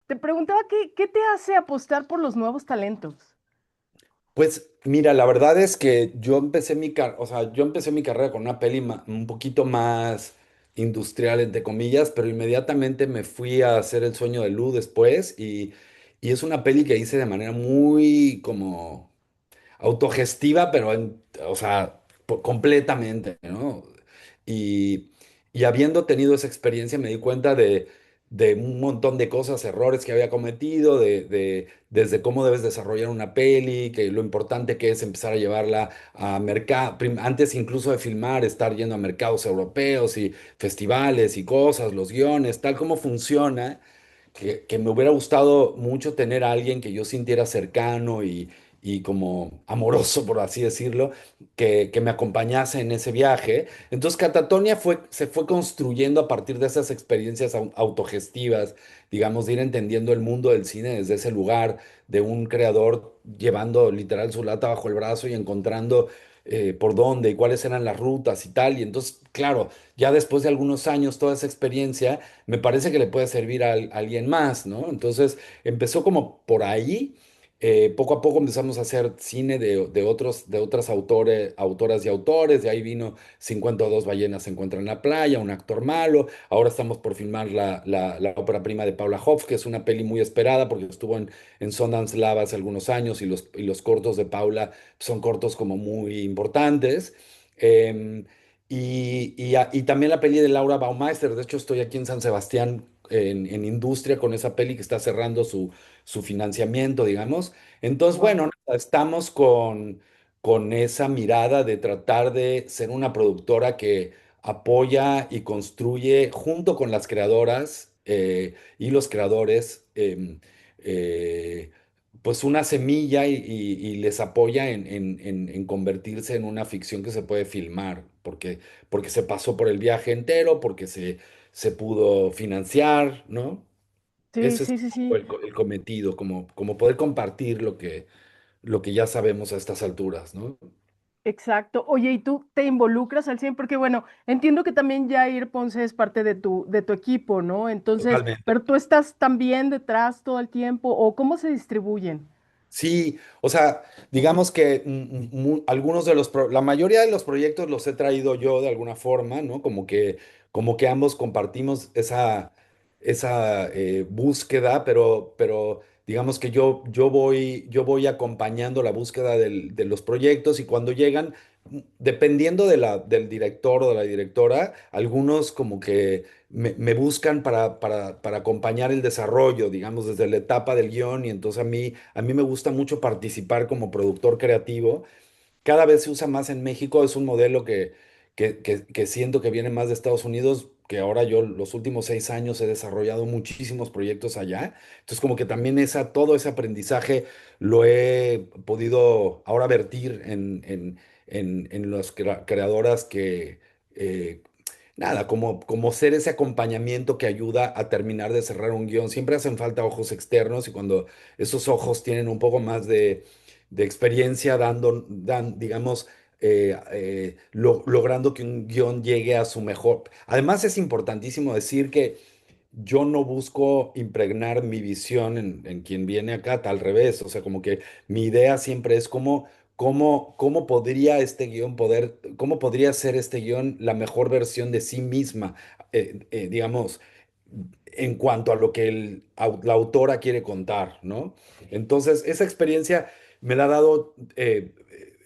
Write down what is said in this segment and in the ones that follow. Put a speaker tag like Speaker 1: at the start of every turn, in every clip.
Speaker 1: Te preguntaba qué te hace apostar por los nuevos talentos.
Speaker 2: Pues mira, la verdad es que o sea, yo empecé mi carrera con una peli un poquito más industrial, entre comillas, pero inmediatamente me fui a hacer El sueño de Lu después y es una peli que hice de manera muy como autogestiva, pero o sea, completamente, ¿no? Y, y habiendo tenido esa experiencia me di cuenta de un montón de cosas, errores que había cometido, desde cómo debes desarrollar una peli, que lo importante que es empezar a llevarla a mercado, antes incluso de filmar, estar yendo a mercados europeos y festivales y cosas, los guiones, tal como funciona que me hubiera gustado mucho tener a alguien que yo sintiera cercano y como amoroso, por así decirlo, que me acompañase en ese viaje. Entonces, Catatonia se fue construyendo a partir de esas experiencias autogestivas, digamos, de ir entendiendo el mundo del cine desde ese lugar, de un creador llevando literal su lata bajo el brazo y encontrando por dónde y cuáles eran las rutas y tal. Y entonces, claro, ya después de algunos años, toda esa experiencia me parece que le puede servir a alguien más, ¿no? Entonces empezó como por ahí. Poco a poco empezamos a hacer cine de otras autoras y autores. De ahí vino 52 ballenas se encuentran en la playa, Un actor malo. Ahora estamos por filmar la ópera prima de Paula Hoff, que es una peli muy esperada porque estuvo en Sundance Lab hace algunos años y los cortos de Paula son cortos como muy importantes. Em, y también la peli de Laura Baumeister. De hecho, estoy aquí en San Sebastián en industria con esa peli que está cerrando su financiamiento, digamos. Entonces, bueno,
Speaker 1: Wow.
Speaker 2: nada, estamos con esa mirada de tratar de ser una productora que apoya y construye junto con las creadoras y los creadores, pues una semilla y les apoya en convertirse en una ficción que se puede filmar, porque se pasó por el viaje entero, porque se pudo financiar, ¿no?
Speaker 1: Sí,
Speaker 2: Ese es
Speaker 1: sí, sí, sí.
Speaker 2: el cometido, como poder compartir lo que ya sabemos a estas alturas, ¿no?
Speaker 1: Exacto. Oye, ¿y tú te involucras al 100? Porque bueno, entiendo que también Jair Ponce es parte de tu equipo, ¿no? Entonces,
Speaker 2: Totalmente.
Speaker 1: pero tú estás también detrás todo el tiempo, ¿o cómo se distribuyen?
Speaker 2: Sí, o sea, digamos que algunos la mayoría de los proyectos los he traído yo de alguna forma, ¿no? Como que ambos compartimos esa búsqueda, pero digamos que yo voy acompañando la búsqueda de los proyectos y cuando llegan, dependiendo del director o de la directora, algunos como que me buscan para acompañar el desarrollo, digamos, desde la etapa del guión y entonces a mí me gusta mucho participar como productor creativo. Cada vez se usa más en México, es un modelo que siento que viene más de Estados Unidos, que ahora yo los últimos 6 años he desarrollado muchísimos proyectos allá. Entonces como que también todo ese aprendizaje lo he podido ahora vertir en las creadoras que... nada, como ser ese acompañamiento que ayuda a terminar de cerrar un guión. Siempre hacen falta ojos externos y cuando esos ojos tienen un poco más de experiencia digamos, logrando que un guión llegue a su mejor. Además, es importantísimo decir que yo no busco impregnar mi visión en quien viene acá, al revés. O sea, como que mi idea siempre es cómo podría este guión cómo podría ser este guión la mejor versión de sí misma, digamos, en cuanto a lo que la autora quiere contar, ¿no? Entonces, esa experiencia me la ha dado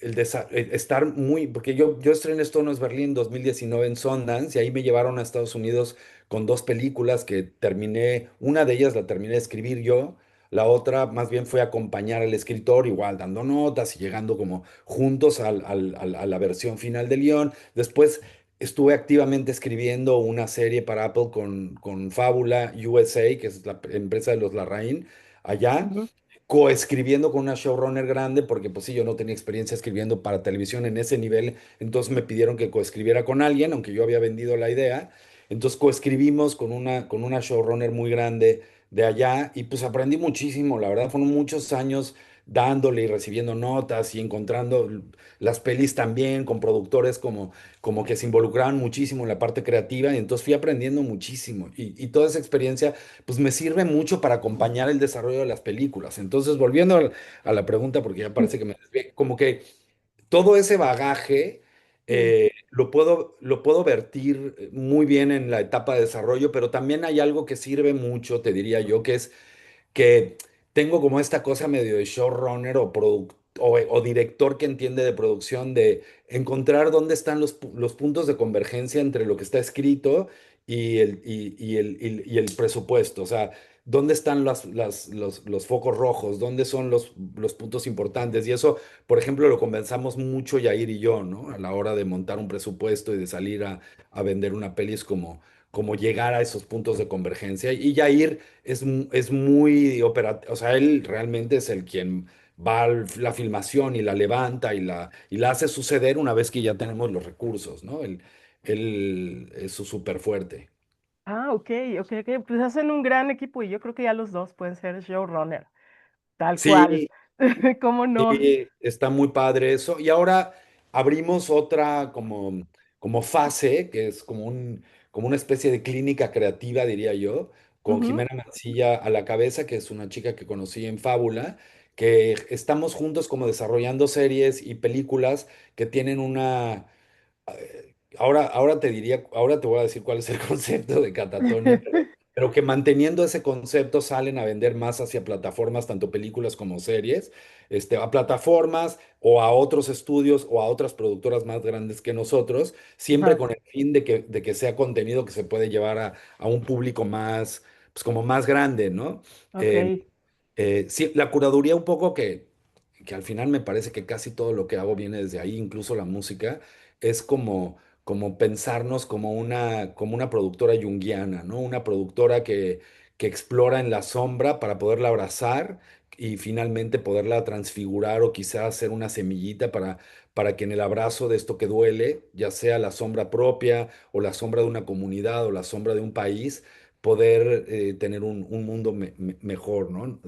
Speaker 2: estar porque yo estrené Esto no es Berlín 2019 en Sundance y ahí me llevaron a Estados Unidos con dos películas que terminé, una de ellas la terminé de escribir yo, la otra más bien fue acompañar al escritor, igual dando notas y llegando como juntos a la versión final del guión. Después estuve activamente escribiendo una serie para Apple con Fábula USA, que es la empresa de los Larraín, allá,
Speaker 1: Ujú.
Speaker 2: coescribiendo con una showrunner grande, porque pues sí, yo no tenía experiencia escribiendo para televisión en ese nivel, entonces me pidieron que coescribiera con alguien, aunque yo había vendido la idea. Entonces coescribimos con una showrunner muy grande de allá y pues aprendí muchísimo, la verdad, fueron muchos años dándole y recibiendo notas y encontrando las pelis también con productores como que se involucraban muchísimo en la parte creativa y entonces fui aprendiendo muchísimo y toda esa experiencia pues me sirve mucho para acompañar el desarrollo de las películas. Entonces, volviendo a la pregunta, porque ya parece que me desvié, como que todo ese bagaje
Speaker 1: Sí.
Speaker 2: lo puedo vertir muy bien en la etapa de desarrollo, pero también hay algo que sirve mucho, te diría yo, que es que tengo como esta cosa medio de showrunner o director que entiende de producción, de encontrar dónde están los puntos de convergencia entre lo que está escrito y el presupuesto. O sea, dónde están los focos rojos, dónde son los puntos importantes. Y eso, por ejemplo, lo conversamos mucho Yair y yo, ¿no? A la hora de montar un presupuesto y de salir a vender una peli, es como llegar a esos puntos de convergencia. Y Yair es muy operativo, o sea, él realmente es el quien va a la filmación y la levanta y la hace suceder una vez que ya tenemos los recursos, ¿no? Él es su súper fuerte.
Speaker 1: Ah, ok, ok, ok. Pues hacen un gran equipo y yo creo que ya los dos pueden ser showrunner, tal cual.
Speaker 2: Sí,
Speaker 1: ¿Cómo no?
Speaker 2: sí, está muy padre eso. Y ahora abrimos otra como fase, que es como una especie de clínica creativa, diría yo, con
Speaker 1: Ujú.
Speaker 2: Jimena Mancilla a la cabeza, que es una chica que conocí en Fábula, que estamos juntos como desarrollando series y películas que tienen ahora te diría, ahora te voy a decir cuál es el concepto de Catatonia, pero que manteniendo ese concepto salen a vender más hacia plataformas, tanto películas como series, a plataformas o a otros estudios o a otras productoras más grandes que nosotros, siempre
Speaker 1: Ajá,
Speaker 2: con el fin de que sea contenido que se puede llevar a un público más, pues como más grande, ¿no?
Speaker 1: ok.
Speaker 2: Eh, sí, la curaduría un poco que al final me parece que casi todo lo que hago viene desde ahí, incluso la música, es como pensarnos como una productora junguiana, ¿no? Una productora que explora en la sombra para poderla abrazar y finalmente poderla transfigurar o quizás hacer una semillita para que en el abrazo de esto que duele, ya sea la sombra propia o la sombra de una comunidad o la sombra de un país, poder tener un mundo mejor, ¿no?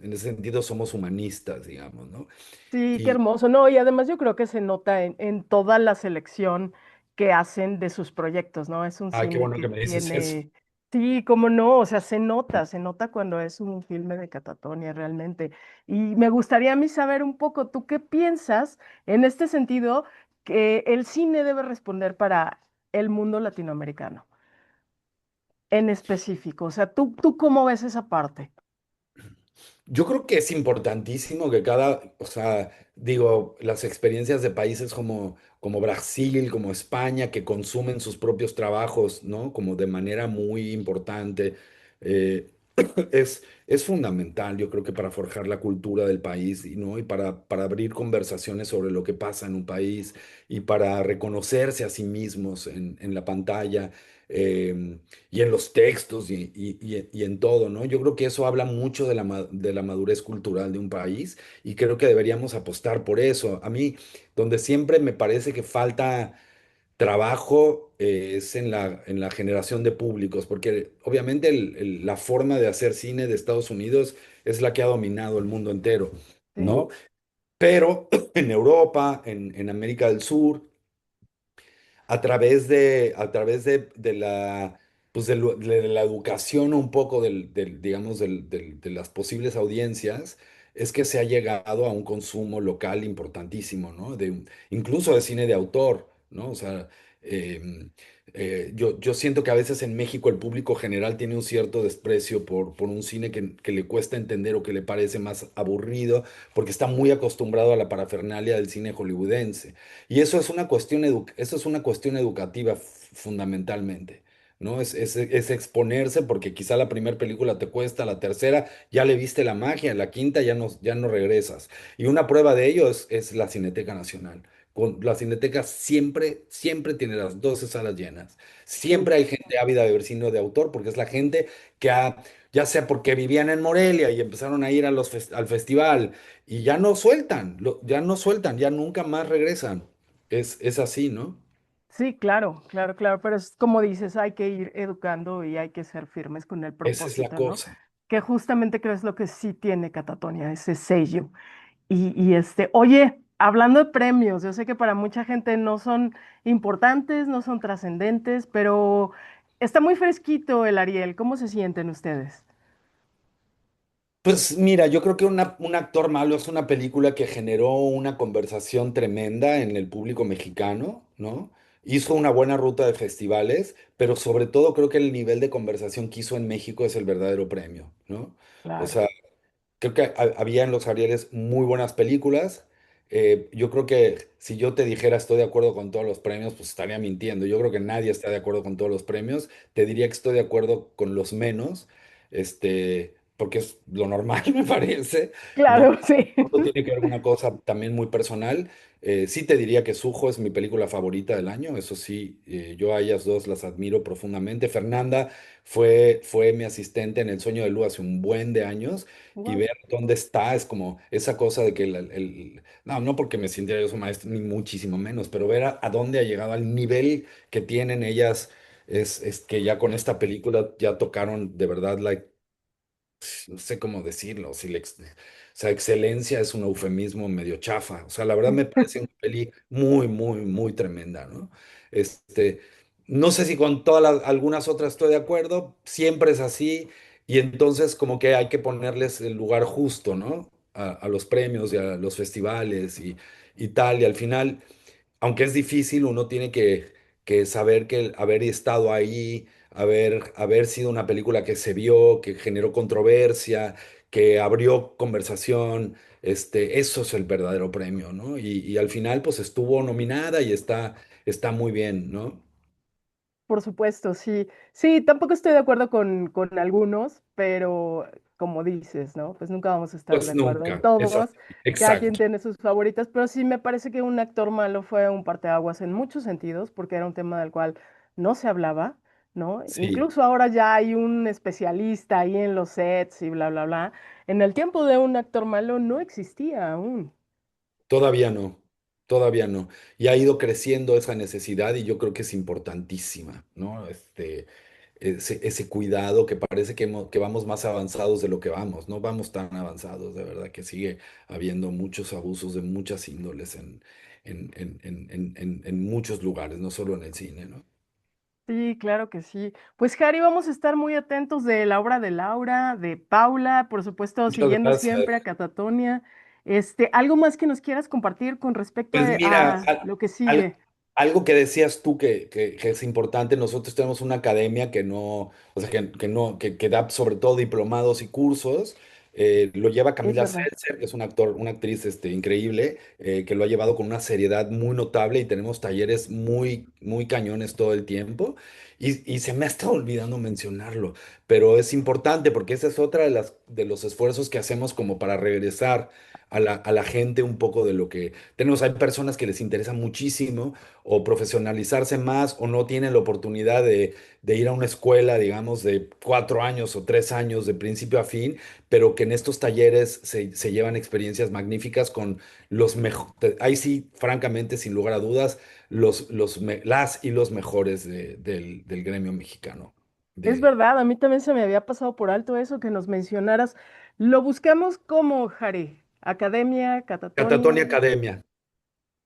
Speaker 2: En ese sentido somos humanistas, digamos, ¿no?
Speaker 1: Sí, qué
Speaker 2: Y,
Speaker 1: hermoso. No, y además yo creo que se nota en toda la selección que hacen de sus proyectos, ¿no? Es un
Speaker 2: ay, qué
Speaker 1: cine
Speaker 2: bueno
Speaker 1: que
Speaker 2: que me dices eso.
Speaker 1: tiene, sí, cómo no, o sea, se nota cuando es un filme de Catatonia realmente. Y me gustaría a mí saber un poco, ¿tú qué piensas en este sentido que el cine debe responder para el mundo latinoamericano en específico? O sea, ¿tú cómo ves esa parte?
Speaker 2: Yo creo que es importantísimo que o sea, digo, las experiencias de países como Brasil, como España, que consumen sus propios trabajos, ¿no? Como de manera muy importante, eh, es fundamental, yo creo que para forjar la cultura del país, ¿no? Y para abrir conversaciones sobre lo que pasa en un país y para reconocerse a sí mismos en la pantalla. Y en los textos y en todo, ¿no? Yo creo que eso habla mucho de la madurez cultural de un país y creo que deberíamos apostar por eso. A mí, donde siempre me parece que falta trabajo es en la generación de públicos, porque obviamente la forma de hacer cine de Estados Unidos es la que ha dominado el mundo entero,
Speaker 1: Sí,
Speaker 2: ¿no? Pero en Europa, en América del Sur, a través de la educación un poco digamos, de las posibles audiencias, es que se ha llegado a un consumo local importantísimo, ¿no? Incluso de cine de autor, ¿no? O sea, em, yo siento que a veces en México el público general tiene un cierto desprecio por un cine que le cuesta entender o que le parece más aburrido, porque está muy acostumbrado a la parafernalia del cine hollywoodense. Y eso es una cuestión educativa fundamentalmente, ¿no? Es exponerse porque quizá la primera película te cuesta, la tercera ya le viste la magia, la quinta ya no regresas. Y una prueba de ello es la Cineteca Nacional. La Cineteca siempre, siempre tiene las 12 salas llenas. Siempre
Speaker 1: sí.
Speaker 2: hay gente ávida de ver cine de autor porque es la gente ya sea porque vivían en Morelia y empezaron a ir al festival y ya no sueltan, ya no sueltan, ya nunca más regresan. Es así, ¿no?
Speaker 1: Sí, claro, claro, claro, pero es como dices, hay que ir educando y hay que ser firmes con el
Speaker 2: Esa es la
Speaker 1: propósito, ¿no?
Speaker 2: cosa.
Speaker 1: Que justamente creo es lo que sí tiene Catatonia, ese sello. Oye, hablando de premios, yo sé que para mucha gente no son importantes, no son trascendentes, pero está muy fresquito el Ariel. ¿Cómo se sienten ustedes?
Speaker 2: Pues mira, yo creo que un actor malo es una película que generó una conversación tremenda en el público mexicano, ¿no? Hizo una buena ruta de festivales, pero sobre todo creo que el nivel de conversación que hizo en México es el verdadero premio, ¿no? O
Speaker 1: Claro.
Speaker 2: sea, creo que había en los Arieles muy buenas películas. Yo creo que si yo te dijera estoy de acuerdo con todos los premios, pues estaría mintiendo. Yo creo que nadie está de acuerdo con todos los premios. Te diría que estoy de acuerdo con los menos, porque es lo normal, me parece, ¿no?
Speaker 1: Claro, sí.
Speaker 2: Esto tiene que ver con una cosa también muy personal. Sí te diría que Sujo es mi película favorita del año, eso sí, yo a ellas dos las admiro profundamente. Fernanda fue mi asistente en El Sueño de Lu hace un buen de años y
Speaker 1: Wow.
Speaker 2: ver dónde está es como esa cosa de que no, no porque me sintiera yo su maestro, ni muchísimo menos, pero ver a dónde ha llegado, al nivel que tienen ellas, es que ya con esta película ya tocaron de verdad no sé cómo decirlo, si o sea, excelencia es un eufemismo medio chafa. O sea, la verdad me parece una peli muy, muy, muy tremenda, ¿no? Este, no sé si con algunas otras estoy de acuerdo, siempre es así, y entonces como que hay que ponerles el lugar justo, ¿no? A los premios y a los festivales y tal, y al final aunque es difícil, uno tiene que saber que el haber estado ahí, haber sido una película que se vio, que generó controversia, que abrió conversación, eso es el verdadero premio, ¿no? Y al final, pues estuvo nominada y está muy bien, ¿no?
Speaker 1: Por supuesto, sí. Sí, tampoco estoy de acuerdo con algunos, pero como dices, ¿no? Pues nunca vamos a estar de
Speaker 2: Pues
Speaker 1: acuerdo en
Speaker 2: nunca, es
Speaker 1: todos.
Speaker 2: así,
Speaker 1: Cada quien
Speaker 2: exacto,
Speaker 1: tiene sus favoritas, pero sí me parece que un actor malo fue un parteaguas en muchos sentidos, porque era un tema del cual no se hablaba, ¿no?
Speaker 2: sí,
Speaker 1: Incluso ahora ya hay un especialista ahí en los sets y bla, bla, bla. En el tiempo de un actor malo no existía aún.
Speaker 2: todavía no, todavía no. Y ha ido creciendo esa necesidad y yo creo que es importantísima, ¿no? Ese cuidado que parece que vamos más avanzados de lo que vamos, no vamos tan avanzados, de verdad que sigue habiendo muchos abusos de muchas índoles en muchos lugares, no solo en el cine, ¿no?
Speaker 1: Sí, claro que sí. Pues, Harry, vamos a estar muy atentos de la obra de Laura, de Paula, por supuesto,
Speaker 2: Muchas
Speaker 1: siguiendo
Speaker 2: gracias.
Speaker 1: siempre a Catatonia. ¿Algo más que nos quieras compartir con respecto
Speaker 2: Pues mira,
Speaker 1: a lo que
Speaker 2: al-
Speaker 1: sigue?
Speaker 2: algo que decías tú que es importante, nosotros tenemos una academia que no, o sea, que no, que da sobre todo diplomados y cursos. Lo lleva
Speaker 1: Es
Speaker 2: Camila
Speaker 1: verdad.
Speaker 2: Seltzer, que es una actriz increíble, que lo ha llevado con una seriedad muy notable y tenemos talleres muy, muy cañones todo el tiempo. Y se me ha estado olvidando mencionarlo, pero es importante porque esa es otra de los esfuerzos que hacemos como para regresar a la gente un poco de lo que hay personas que les interesa muchísimo o profesionalizarse más o no tienen la oportunidad de ir a una escuela, digamos, de 4 años o 3 años de principio a fin, pero que en estos talleres se llevan experiencias magníficas con los mejores, ahí sí, francamente, sin lugar a dudas, las y los mejores del gremio mexicano.
Speaker 1: Es
Speaker 2: De
Speaker 1: verdad, a mí también se me había pasado por alto eso que nos mencionaras. Lo buscamos como, Harry, Academia,
Speaker 2: Catatonia
Speaker 1: Catatonia.
Speaker 2: Academia.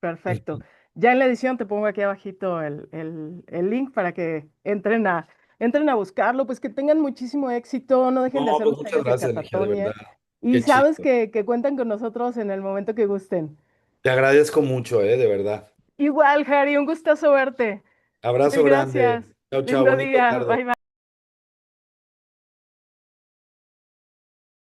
Speaker 1: Perfecto. Ya en la edición te pongo aquí abajito el link para que entren a buscarlo, pues que tengan muchísimo éxito, no dejen de
Speaker 2: No,
Speaker 1: hacer
Speaker 2: pues
Speaker 1: los
Speaker 2: muchas
Speaker 1: talleres de
Speaker 2: gracias, Ligia, de
Speaker 1: Catatonia
Speaker 2: verdad.
Speaker 1: y
Speaker 2: Qué
Speaker 1: sabes
Speaker 2: chido.
Speaker 1: que cuentan con nosotros en el momento que gusten.
Speaker 2: Te agradezco mucho, de verdad.
Speaker 1: Igual, Harry, un gustazo verte. Mil
Speaker 2: Abrazo grande.
Speaker 1: gracias.
Speaker 2: Chao, chao,
Speaker 1: Lindo
Speaker 2: bonita
Speaker 1: día.
Speaker 2: tarde.
Speaker 1: Bye, bye.